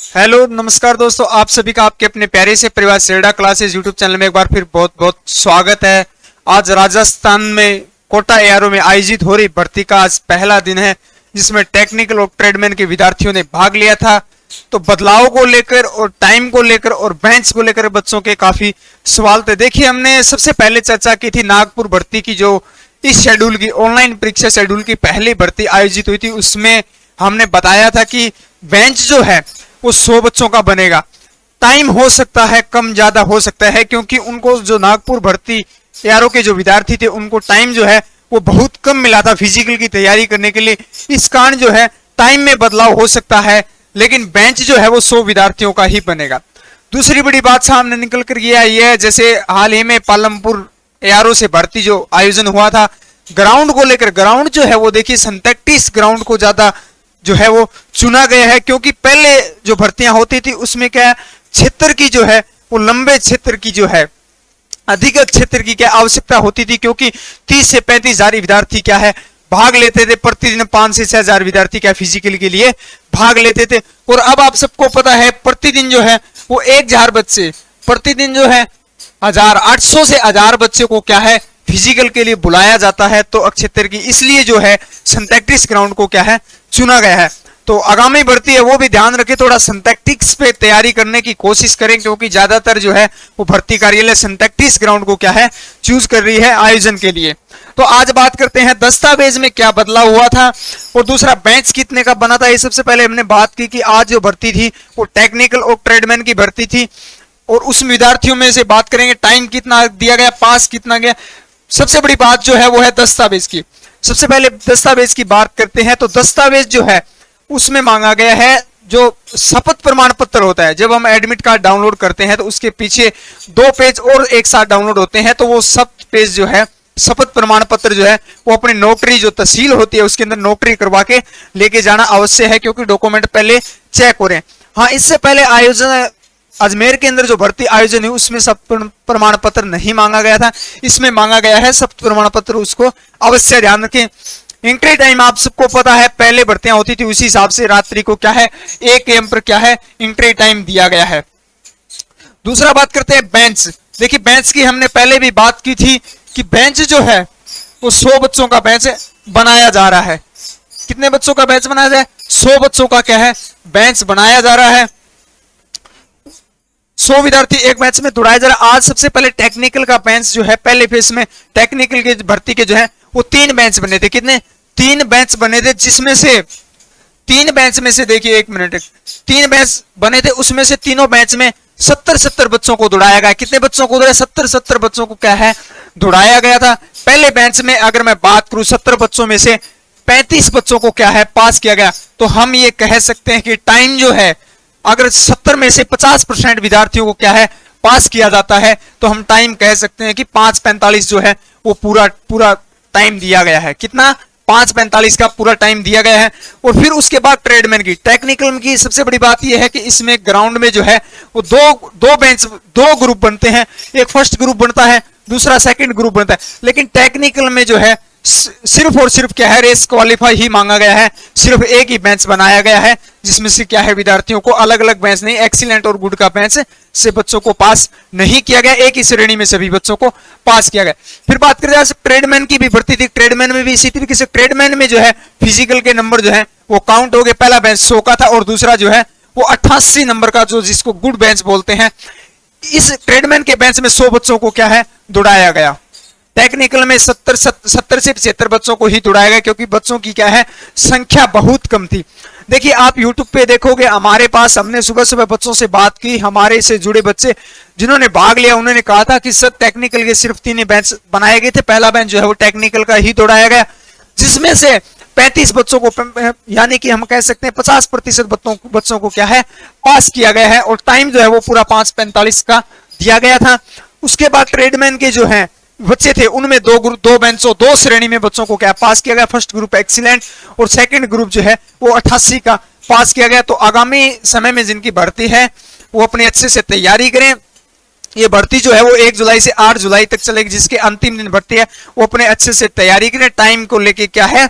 Hello नमस्कार दोस्तों, आप सभी का आपके अपने प्यारे से परिवार सेरडा क्लासेस यूट्यूब चैनल में एक बार फिर बहुत बहुत स्वागत है। आज राजस्थान में कोटा एआरओ में आयोजित हो रही भर्ती का आज पहला दिन है, जिसमें टेक्निकल और ट्रेडमैन के विद्यार्थियों ने भाग लिया था। तो बदलाव को लेकर और टाइम को लेकर और बेंच को लेकर बच्चों के काफी सवाल थे। देखिए, हमने सबसे पहले चर्चा की थी नागपुर भर्ती की, जो इस शेड्यूल की ऑनलाइन परीक्षा शेड्यूल की पहली भर्ती आयोजित हुई थी। उसमें हमने बताया था कि बेंच जो है वो 100 बच्चों का बनेगा। टाइम हो सकता है कम ज्यादा हो सकता है, क्योंकि उनको जो नागपुर भर्ती एआरओ के जो विद्यार्थी थे उनको टाइम जो है वो बहुत कम मिला था फिजिकल की तैयारी करने के लिए। इस कारण जो है टाइम में बदलाव हो सकता है, लेकिन बेंच जो है वो 100 विद्यार्थियों का ही बनेगा। दूसरी बड़ी बात सामने निकल कर ये आई है, जैसे हाल ही में पालमपुर एआरओ से भर्ती जो आयोजन हुआ था, ग्राउंड को लेकर, ग्राउंड जो है वो देखिए सिंथेटिक्स ग्राउंड को ज्यादा जो है वो चुना गया है, क्योंकि पहले जो भर्तियां होती थी उसमें क्या क्षेत्र की जो है वो लंबे क्षेत्र की जो है अधिक क्षेत्र की क्या आवश्यकता होती थी, क्योंकि 30 से 35 हजार विद्यार्थी क्या है भाग लेते थे प्रतिदिन। 5 से 6 हजार विद्यार्थी क्या फिजिकल के लिए भाग लेते थे। और अब आप सबको पता है प्रतिदिन जो है वो 1000 बच्चे, प्रतिदिन जो है 1800 से 1000 बच्चे को क्या है फिजिकल के लिए बुलाया जाता है। तो क्षेत्र की इसलिए जो है सिंथेटिक्स ग्राउंड को क्या है चुना गया है। तो आगामी भर्ती है वो भी ध्यान रखें, थोड़ा सिंथेटिक्स पे तैयारी करने की कोशिश करें, क्योंकि ज्यादातर जो है वो भर्ती कार्यालय सिंथेटिक्स ग्राउंड को क्या है चूज कर रही है आयोजन के लिए। तो आज बात करते हैं दस्तावेज में क्या बदलाव हुआ था और दूसरा बेंच कितने का बना था। ये सबसे पहले हमने बात की कि आज जो भर्ती थी वो टेक्निकल और ट्रेडमैन की भर्ती थी, और उस विद्यार्थियों में से बात करेंगे टाइम कितना दिया गया, पास कितना गया। सबसे बड़ी बात जो है वो है दस्तावेज की। सबसे पहले दस्तावेज की बात करते हैं, तो दस्तावेज जो है उसमें मांगा गया है जो शपथ प्रमाण पत्र होता है। जब हम एडमिट कार्ड डाउनलोड करते हैं तो उसके पीछे 2 पेज और एक साथ डाउनलोड होते हैं, तो वो सब पेज जो है शपथ प्रमाण पत्र जो है वो अपनी नोटरी जो तहसील होती है उसके अंदर नोटरी करवा के लेके जाना अवश्य है, क्योंकि डॉक्यूमेंट पहले चेक हो रहे हैं। हाँ, इससे पहले आयोजन अजमेर के अंदर जो भर्ती आयोजन हुई उसमें शपथ प्रमाण पत्र नहीं मांगा गया था, इसमें मांगा गया है शपथ प्रमाण पत्र, उसको अवश्य ध्यान रखें। एंट्री टाइम आप सबको पता है, पहले भर्तियां होती थी उसी हिसाब से रात्रि को क्या है 1 AM पर क्या है एंट्री टाइम दिया गया है। दूसरा बात करते हैं बेंच। देखिए, बेंच की हमने पहले भी बात की थी कि बेंच जो है वो 100 बच्चों का बेंच बनाया जा रहा है। कितने बच्चों का बेंच बनाया जाए? 100 बच्चों का क्या है बेंच बनाया जा रहा है। 100 विद्यार्थी एक बेंच में दौड़ाया जा रहा है। आज सबसे पहले टेक्निकल का बेंच जो है पहले फेज में टेक्निकल के भर्ती के जो है वो 3 बेंच बने थे। कितने? 3 बेंच बने थे, जिसमें से 3 बेंच में से देखिए 1 मिनट 3 बेंच बने थे, उसमें से तीनों बेंच में 70 बच्चों को दौड़ाया गया। कितने बच्चों को दौड़ाया? 70 बच्चों को क्या है दौड़ाया गया था। पहले बेंच में अगर मैं बात करूं 70 बच्चों में से 35 बच्चों को क्या है पास किया गया। तो हम ये कह सकते हैं कि टाइम जो है अगर 70 में से 50% विद्यार्थियों को क्या है पास किया जाता है, तो हम टाइम कह सकते हैं कि 5:45 जो है वो पूरा टाइम दिया गया है। कितना? 5:45 का पूरा टाइम दिया गया है। और फिर उसके बाद ट्रेडमैन की, टेक्निकल की सबसे बड़ी बात यह है कि इसमें ग्राउंड में जो है वो दो ग्रुप बनते हैं। एक फर्स्ट ग्रुप बनता है, दूसरा सेकंड ग्रुप बनता है। लेकिन टेक्निकल में जो है सिर्फ और सिर्फ क्या है रेस क्वालिफाई ही मांगा गया है। सिर्फ एक ही बेंच बनाया गया है, जिसमें से क्या है विद्यार्थियों को अलग अलग बेंच नहीं, एक्सीलेंट और गुड का बेंच से बच्चों को पास नहीं किया गया, एक ही श्रेणी में सभी बच्चों को पास किया गया। फिर बात करें ट्रेडमैन की भी भर्ती थी। ट्रेडमैन में भी इसी तरीके से ट्रेडमैन में जो है फिजिकल के नंबर जो है वो काउंट हो गए। पहला बेंच 100 का था और दूसरा जो है वो 88 नंबर का, जो जिसको गुड बेंच बोलते हैं। इस ट्रेडमैन के बेंच में 100 बच्चों को क्या है दौड़ाया गया। टेक्निकल में 70 से 75 बच्चों को ही दौड़ाया गया, क्योंकि बच्चों की क्या है संख्या बहुत कम थी। देखिए, आप YouTube पे देखोगे, हमारे पास हमने सुबह सुबह बच्चों से बात की, हमारे से जुड़े बच्चे जिन्होंने भाग लिया उन्होंने कहा था कि सर टेक्निकल के सिर्फ 3 बेंच बनाए गए थे। पहला बेंच जो है वो टेक्निकल का ही दौड़ाया गया, जिसमें से 35 बच्चों को, यानी कि हम कह सकते हैं 50% बच्चों को क्या है पास किया गया है। और टाइम जो है वो पूरा 5:45 का दिया गया था। उसके बाद ट्रेडमैन के जो है बच्चे थे उनमें दो श्रेणी में बच्चों को क्या पास किया गया। फर्स्ट ग्रुप एक्सीलेंट और सेकंड ग्रुप जो है वो 88 का पास किया गया। तो आगामी समय में जिनकी भर्ती है वो अपने अच्छे से तैयारी करें। ये भर्ती जो है वो 1 जुलाई से 8 जुलाई तक चलेगी, जिसके अंतिम दिन भर्ती है। वो अपने अच्छे से तैयारी करें, टाइम को लेके क्या है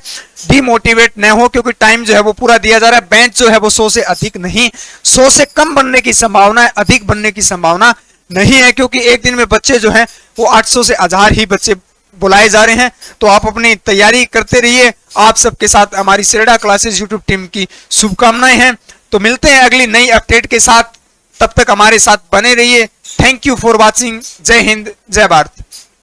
डिमोटिवेट न हो, क्योंकि टाइम जो है वो पूरा दिया जा रहा है। बेंच जो है वो 100 से अधिक नहीं, 100 से कम बनने की संभावना है, अधिक बनने की संभावना नहीं है, क्योंकि एक दिन में बच्चे जो है वो 800 से 1000 ही बच्चे बुलाए जा रहे हैं। तो आप अपनी तैयारी करते रहिए। आप सबके साथ हमारी सेरेडा क्लासेस यूट्यूब टीम की शुभकामनाएं हैं। तो मिलते हैं अगली नई अपडेट के साथ, तब तक हमारे साथ बने रहिए। Thank you for watching. जय हिंद, जय भारत।